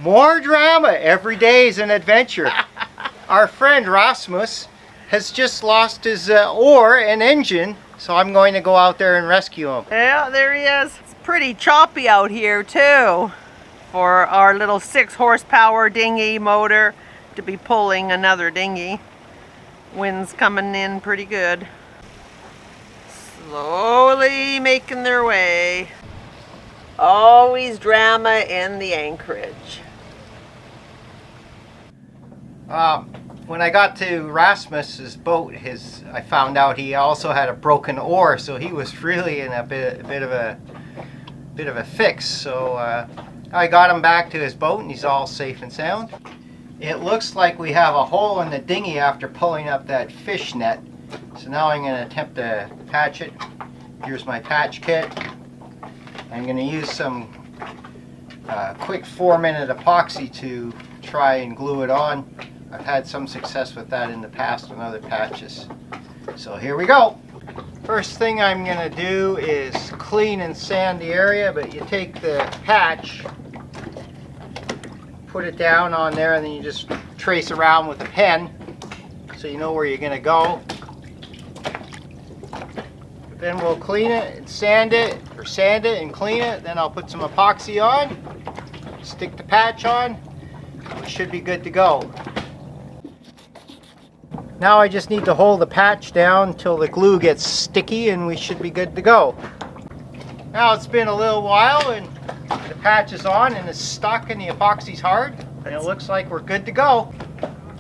More drama. Every day is an adventure. Our friend Rasmus has just lost his oar and engine, so I'm going to go out there and rescue him. Yeah, there he is. It's pretty choppy out here too for our little 6 horsepower dinghy motor to be pulling another dinghy. Wind's coming in pretty good. Slowly making their way. Always drama in the anchorage. When I got to Rasmus's boat, I found out he also had a broken oar, so he was really in a bit of a fix. So I got him back to his boat, and he's all safe and sound. It looks like we have a hole in the dinghy after pulling up that fish net. So now I'm going to attempt to patch it. Here's my patch kit. I'm going to use some quick 4-minute epoxy to try and glue it on. I've had some success with that in the past on other patches. So here we go. First thing I'm going to do is clean and sand the area, but you take the patch, put it down on there, and then you just trace around with a pen so you know where you're going to go. Then we'll clean it and sand it and clean it. Then I'll put some epoxy on, stick the patch on. We should be good to go. Now I just need to hold the patch down until the glue gets sticky, and we should be good to go. Now it's been a little while and the patch is on and it's stuck and the epoxy's hard, and it looks like we're good to go.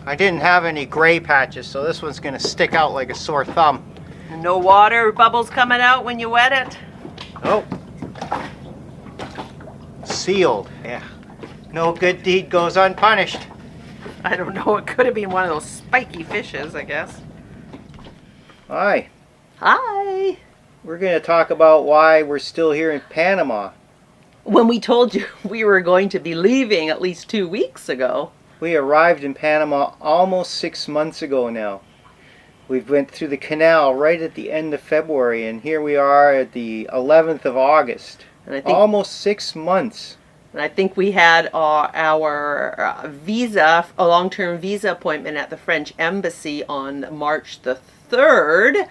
I didn't have any gray patches, so this one's going to stick out like a sore thumb. No water bubbles coming out when you wet it? Nope. Sealed. Yeah. No good deed goes unpunished. I don't know, it could have been one of those spiky fishes, I guess. Hi. Hi. We're going to talk about why we're still here in Panama. When we told you we were going to be leaving at least 2 weeks ago. We arrived in Panama almost 6 months ago now. We went through the canal right at the end of February, and here we are at the 11th of August. And I think, almost 6 months. And I think we had our visa, a long-term visa appointment at the French Embassy on March the 3rd.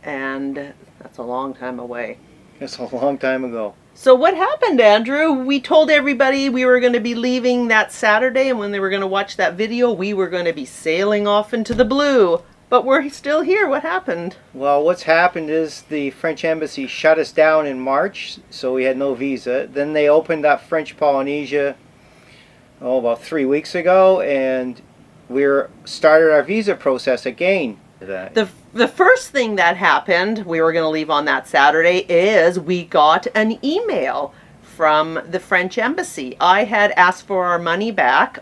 And that's a long time away. That's a long time ago. So what happened, Andrew? We told everybody we were going to be leaving that Saturday, and when they were going to watch that video, we were going to be sailing off into the blue. But we're still here. What happened? Well, what's happened is the French Embassy shut us down in March, so we had no visa. Then they opened up French Polynesia, about 3 weeks ago, and we started our visa process again. The first thing that happened, we were going to leave on that Saturday, is we got an email from the French Embassy. I had asked for our money back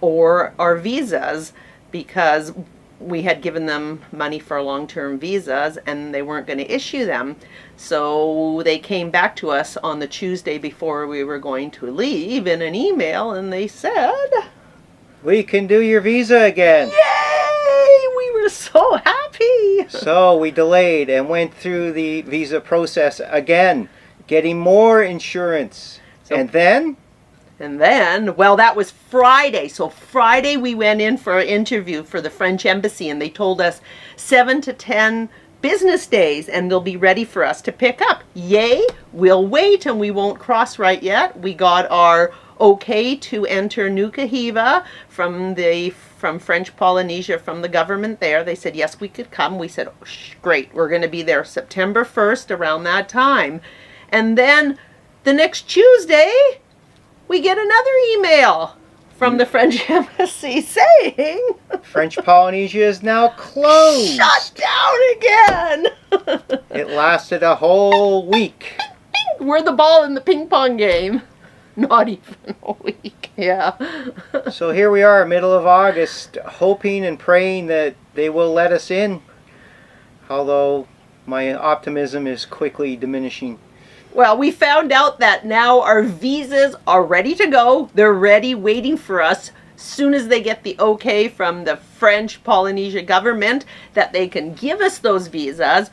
or our visas because we had given them money for long-term visas and they weren't going to issue them. So they came back to us on the Tuesday before we were going to leave in an email, and they said, "We can do your visa again." Yay! We were so happy. So we delayed and went through the visa process again, getting more insurance. And then, well, that was Friday. So Friday we went in for an interview for the French Embassy, and they told us 7 to 10 business days and they'll be ready for us to pick up. Yay, we'll wait and we won't cross right yet. We got our okay to enter Nuku'hiva from French Polynesia, from the government there. They said, yes, we could come. We said, oh, great, we're going to be there September 1st around that time. And then the next Tuesday, we get another email from the French Embassy saying French Polynesia is now closed. Shut down again. It lasted a whole week. We're the ball in the ping pong game. Not even a week, yeah. So here we are, middle of August, hoping and praying that they will let us in. Although my optimism is quickly diminishing. Well, we found out that now our visas are ready to go. They're ready, waiting for us. As soon as they get the okay from the French Polynesia government that they can give us those visas,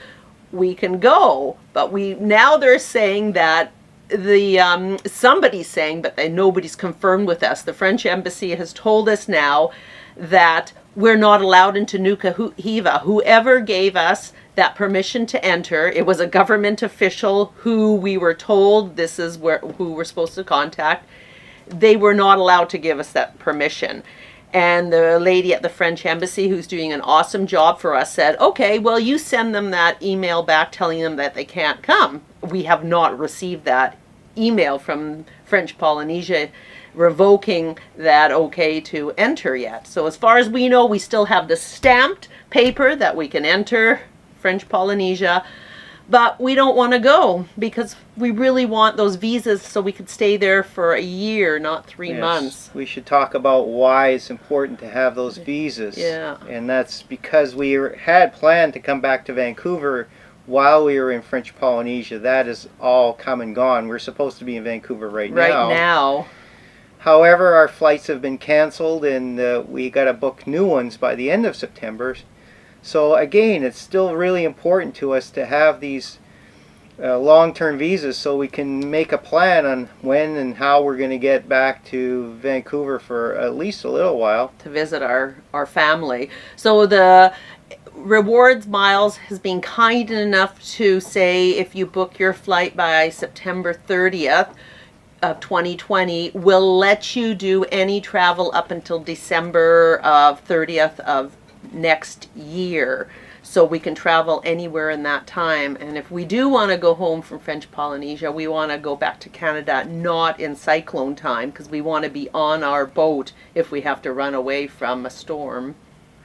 we can go. But now they're saying that somebody's saying, but nobody's confirmed with us. The French embassy has told us now that we're not allowed into Nuka-Hiva. Whoever gave us that permission to enter, it was a government official who we were told this is who we're supposed to contact. They were not allowed to give us that permission. And the lady at the French embassy, who's doing an awesome job for us, said, okay, well, you send them that email back telling them that they can't come. We have not received that email from French Polynesia revoking that okay to enter yet. So as far as we know, we still have the stamped paper that we can enter French Polynesia, but we don't want to go because we really want those visas so we could stay there for a year, not 3 months. We should talk about why it's important to have those visas. Yeah. And that's because we had planned to come back to Vancouver while we were in French Polynesia. That is all come and gone. We're supposed to be in Vancouver right now. Right now. However, our flights have been canceled, and we got to book new ones by the end of September. So again, it's still really important to us to have these long-term visas so we can make a plan on when and how we're going to get back to Vancouver for at least a little while. To visit our family. So the Rewards Miles has been kind enough to say if you book your flight by September 30th, of 2020 will let you do any travel up until December of 30th of next year. So we can travel anywhere in that time. And if we do want to go home from French Polynesia, we want to go back to Canada, not in cyclone time, because we want to be on our boat if we have to run away from a storm,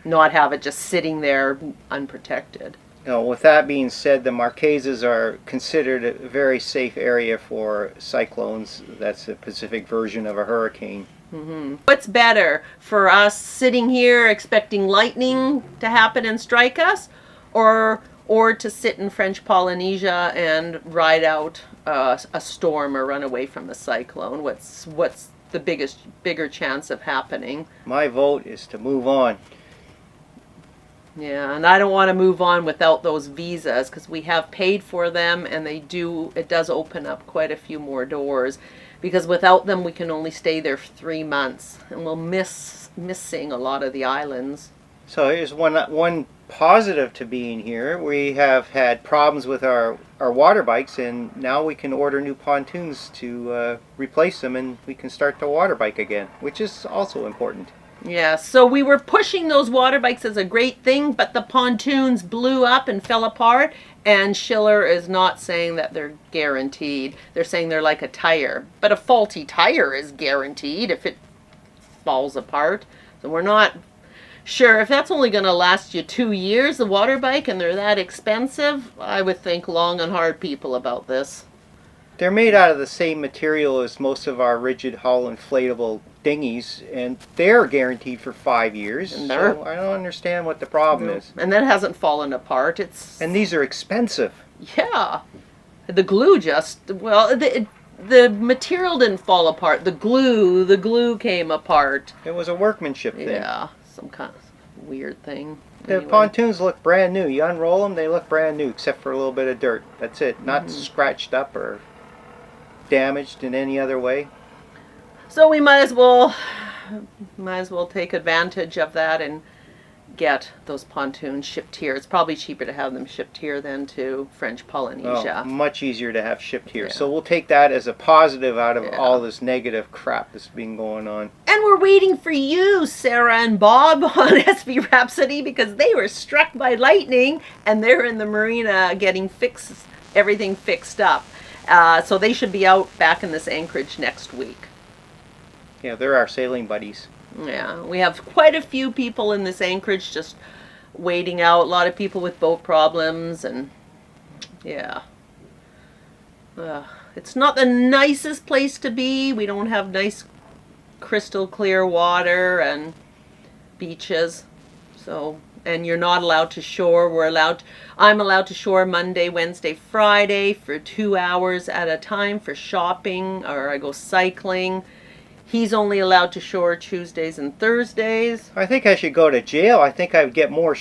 not have it just sitting there unprotected. Now, with that being said, the Marquesas are considered a very safe area for cyclones. That's the Pacific version of a hurricane. Mm-hmm. What's better, for us sitting here expecting lightning to happen and strike us, or to sit in French Polynesia and ride out a storm or run away from a cyclone? What's the bigger chance of happening? My vote is to move on. Yeah, and I don't want to move on without those visas because we have paid for them, and it does open up quite a few more doors, because without them we can only stay there for 3 months, and we'll missing a lot of the islands. So here's one positive to being here. We have had problems with our water bikes, and now we can order new pontoons to replace them, and we can start the water bike again, which is also important. Yeah, so we were pushing those water bikes as a great thing, but the pontoons blew up and fell apart, and Schiller is not saying that they're guaranteed. They're saying they're like a tire. But a faulty tire is guaranteed if it falls apart. So we're not sure. If that's only going to last you 2 years, the water bike, and they're that expensive, I would think long and hard people about this. They're made out of the same material as most of our rigid hull inflatable dinghies, and they're guaranteed for 5 years. So I don't understand what the problem is. And that hasn't fallen apart. And these are expensive. Yeah. The glue the material didn't fall apart. The glue came apart. It was a workmanship thing. Yeah, some kind of weird thing. The pontoons look brand new. You unroll them, they look brand new, except for a little bit of dirt. That's it. Not scratched up or damaged in any other way. So we might as well take advantage of that and get those pontoons shipped here. It's probably cheaper to have them shipped here than to French Polynesia. Oh, much easier to have shipped here. Yeah. So we'll take that as a positive out of all this negative crap that's been going on. And we're waiting for you, Sarah and Bob, on SV Rhapsody, because they were struck by lightning and they're in the marina getting everything fixed up. So they should be out back in this anchorage next week. Yeah, they're our sailing buddies. Yeah, we have quite a few people in this anchorage just waiting out. A lot of people with boat problems, and yeah. It's not the nicest place to be. We don't have nice crystal clear water and beaches. So, and you're not allowed to shore. I'm allowed to shore Monday, Wednesday, Friday for 2 hours at a time for shopping, or I go cycling. He's only allowed to shore Tuesdays and Thursdays. I think I should go to jail. I think I'd get more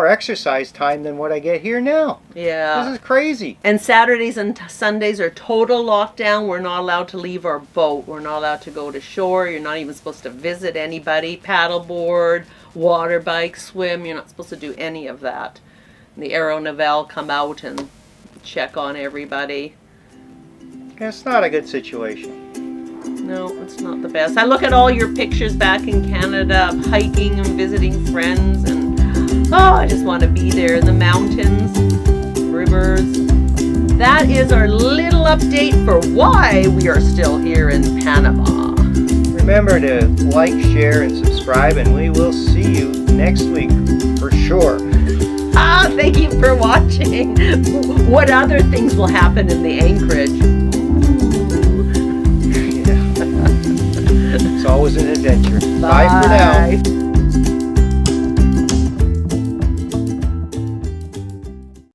exercise time than what I get here now. Yeah. This is crazy. And Saturdays and Sundays are total lockdown. We're not allowed to leave our boat. We're not allowed to go to shore. You're not even supposed to visit anybody. Paddleboard, water bike, swim. You're not supposed to do any of that. And the Aero Naval come out and check on everybody. It's not a good situation. No, it's not the best. I look at all your pictures back in Canada of hiking and visiting friends, and I just want to be there in the mountains, rivers. That is our little update for why we are still here in Panama. Remember to like, share, and subscribe, and we will see you next week for sure. Thank you for watching. What other things will happen in the anchorage? It's always an adventure. Bye for now.